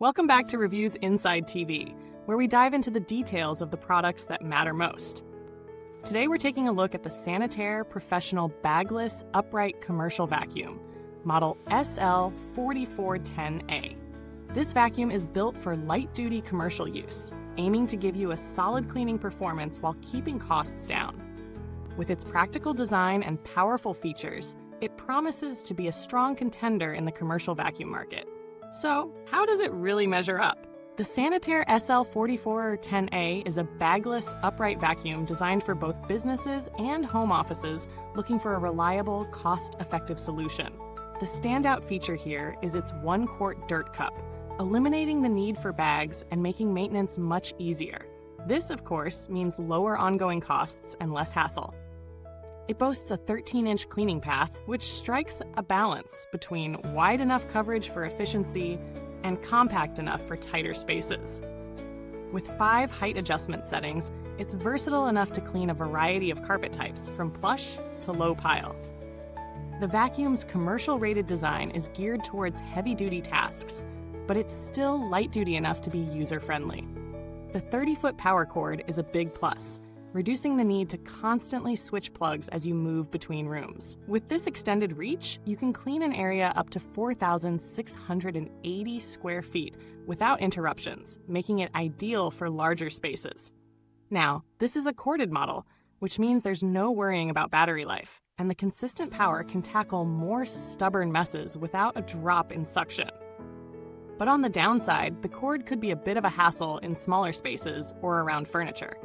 Welcome back to Reviews Inside TV, where we dive into the details of the products that matter most. Today we're taking a look at the Sanitaire Professional Bagless Upright Commercial Vacuum, model SL4410A. This vacuum is built for light-duty commercial use, aiming to give you a solid cleaning performance while keeping costs down. With its practical design and powerful features, it promises to be a strong contender in the commercial vacuum market. So, how does it really measure up? The Sanitaire SL4410A is a bagless upright vacuum designed for both businesses and home offices looking for a reliable, cost-effective solution. The standout feature here is its 1-quart dirt cup, eliminating the need for bags and making maintenance much easier. This, of course, means lower ongoing costs and less hassle. It boasts a 13-inch cleaning path, which strikes a balance between wide enough coverage for efficiency and compact enough for tighter spaces. With 5 height adjustment settings, it's versatile enough to clean a variety of carpet types, from plush to low pile. The vacuum's commercial-rated design is geared towards heavy-duty tasks, but it's still light-duty enough to be user-friendly. The 30-foot power cord is a big plus, reducing the need to constantly switch plugs as you move between rooms. With this extended reach, you can clean an area up to 4,680 square feet without interruptions, making it ideal for larger spaces. Now, this is a corded model, which means there's no worrying about battery life, and the consistent power can tackle more stubborn messes without a drop in suction. But on the downside, the cord could be a bit of a hassle in smaller spaces or around furniture.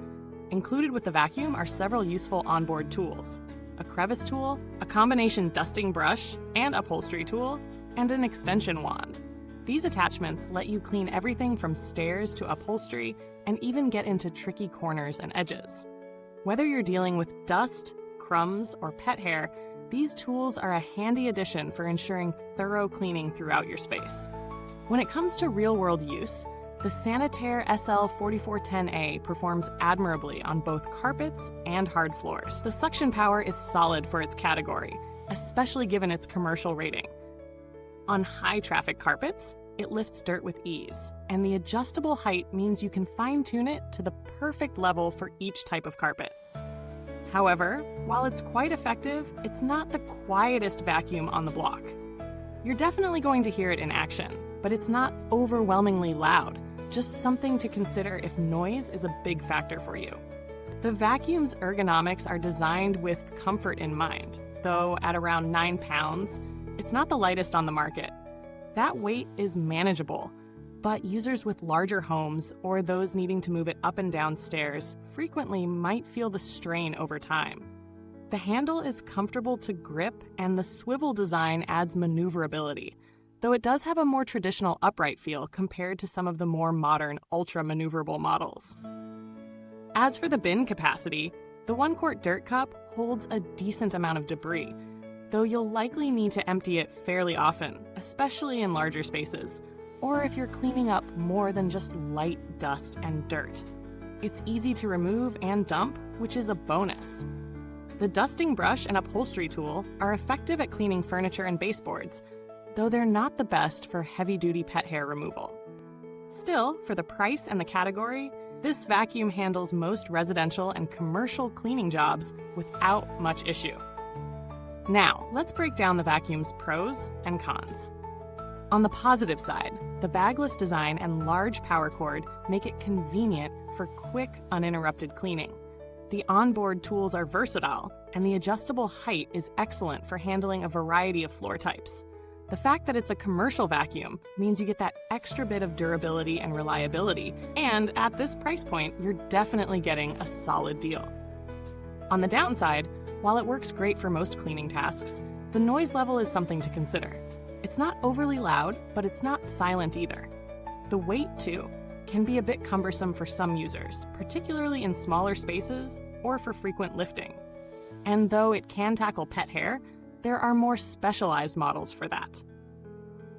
Included with the vacuum are several useful onboard tools: a crevice tool, a combination dusting brush and upholstery tool, and an extension wand. These attachments let you clean everything from stairs to upholstery and even get into tricky corners and edges. Whether you're dealing with dust, crumbs, or pet hair, these tools are a handy addition for ensuring thorough cleaning throughout your space. When it comes to real-world use, the Sanitaire SL4410A performs admirably on both carpets and hard floors. The suction power is solid for its category, especially given its commercial rating. On high-traffic carpets, it lifts dirt with ease, and the adjustable height means you can fine-tune it to the perfect level for each type of carpet. However, while it's quite effective, it's not the quietest vacuum on the block. You're definitely going to hear it in action, but it's not overwhelmingly loud. Just something to consider if noise is a big factor for you. The vacuum's ergonomics are designed with comfort in mind, though at around 9 pounds, it's not the lightest on the market. That weight is manageable, but users with larger homes or those needing to move it up and down stairs frequently might feel the strain over time. The handle is comfortable to grip, and the swivel design adds maneuverability, though it does have a more traditional upright feel compared to some of the more modern, ultra-maneuverable models. As for the bin capacity, the 1-quart dirt cup holds a decent amount of debris, though you'll likely need to empty it fairly often, especially in larger spaces, or if you're cleaning up more than just light dust and dirt. It's easy to remove and dump, which is a bonus. The dusting brush and upholstery tool are effective at cleaning furniture and baseboards, though they're not the best for heavy-duty pet hair removal. Still, for the price and the category, this vacuum handles most residential and commercial cleaning jobs without much issue. Now, let's break down the vacuum's pros and cons. On the positive side, the bagless design and large power cord make it convenient for quick, uninterrupted cleaning. The onboard tools are versatile, and the adjustable height is excellent for handling a variety of floor types. The fact that it's a commercial vacuum means you get that extra bit of durability and reliability, and at this price point, you're definitely getting a solid deal. On the downside, while it works great for most cleaning tasks, the noise level is something to consider. It's not overly loud, but it's not silent either. The weight, too, can be a bit cumbersome for some users, particularly in smaller spaces or for frequent lifting. And though it can tackle pet hair, there are more specialized models for that.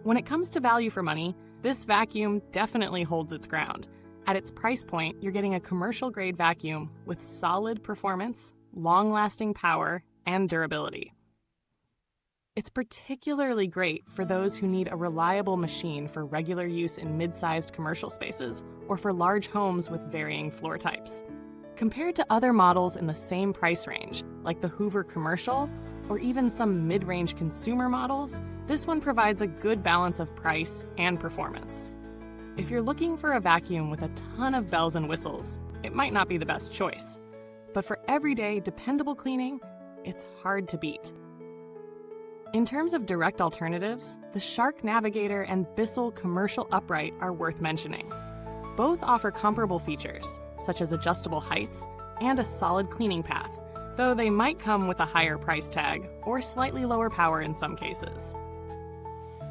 When it comes to value for money, this vacuum definitely holds its ground. At its price point, you're getting a commercial-grade vacuum with solid performance, long-lasting power, and durability. It's particularly great for those who need a reliable machine for regular use in mid-sized commercial spaces or for large homes with varying floor types. Compared to other models in the same price range, like the Hoover Commercial or even some mid-range consumer models, this one provides a good balance of price and performance. If you're looking for a vacuum with a ton of bells and whistles, it might not be the best choice. But for everyday, dependable cleaning, it's hard to beat. In terms of direct alternatives, the Shark Navigator and Bissell Commercial Upright are worth mentioning. Both offer comparable features, such as adjustable heights and a solid cleaning path, though they might come with a higher price tag or slightly lower power in some cases.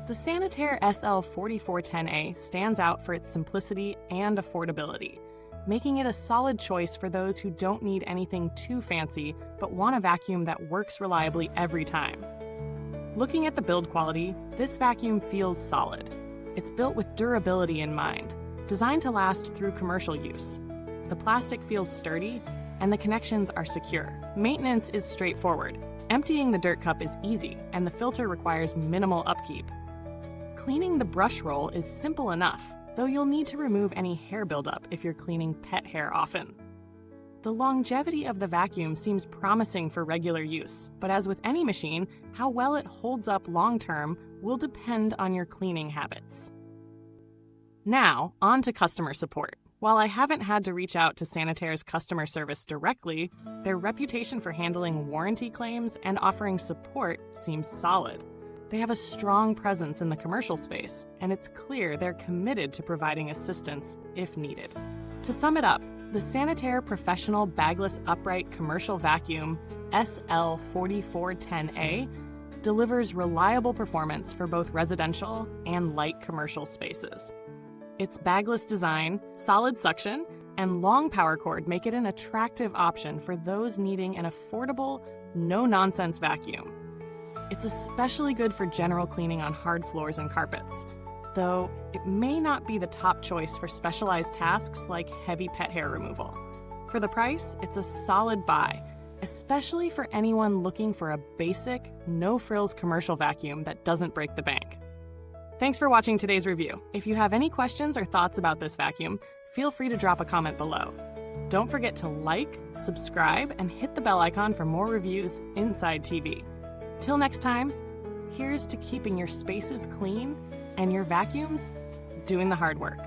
The Sanitaire SL4410A stands out for its simplicity and affordability, making it a solid choice for those who don't need anything too fancy but want a vacuum that works reliably every time. Looking at the build quality, this vacuum feels solid. It's built with durability in mind, designed to last through commercial use. The plastic feels sturdy, and the connections are secure. Maintenance is straightforward. Emptying the dirt cup is easy, and the filter requires minimal upkeep. Cleaning the brush roll is simple enough, though you'll need to remove any hair buildup if you're cleaning pet hair often. The longevity of the vacuum seems promising for regular use, but as with any machine, how well it holds up long-term will depend on your cleaning habits. Now, on to customer support. While I haven't had to reach out to Sanitaire's customer service directly, their reputation for handling warranty claims and offering support seems solid. They have a strong presence in the commercial space, and it's clear they're committed to providing assistance if needed. To sum it up, the Sanitaire Professional Bagless Upright Commercial Vacuum SL4410A delivers reliable performance for both residential and light commercial spaces. Its bagless design, solid suction, and long power cord make it an attractive option for those needing an affordable, no-nonsense vacuum. It's especially good for general cleaning on hard floors and carpets, though it may not be the top choice for specialized tasks like heavy pet hair removal. For the price, it's a solid buy, especially for anyone looking for a basic, no-frills commercial vacuum that doesn't break the bank. Thanks for watching today's review. If you have any questions or thoughts about this vacuum, feel free to drop a comment below. Don't forget to like, subscribe, and hit the bell icon for more reviews inside TV. Till next time, here's to keeping your spaces clean and your vacuums doing the hard work.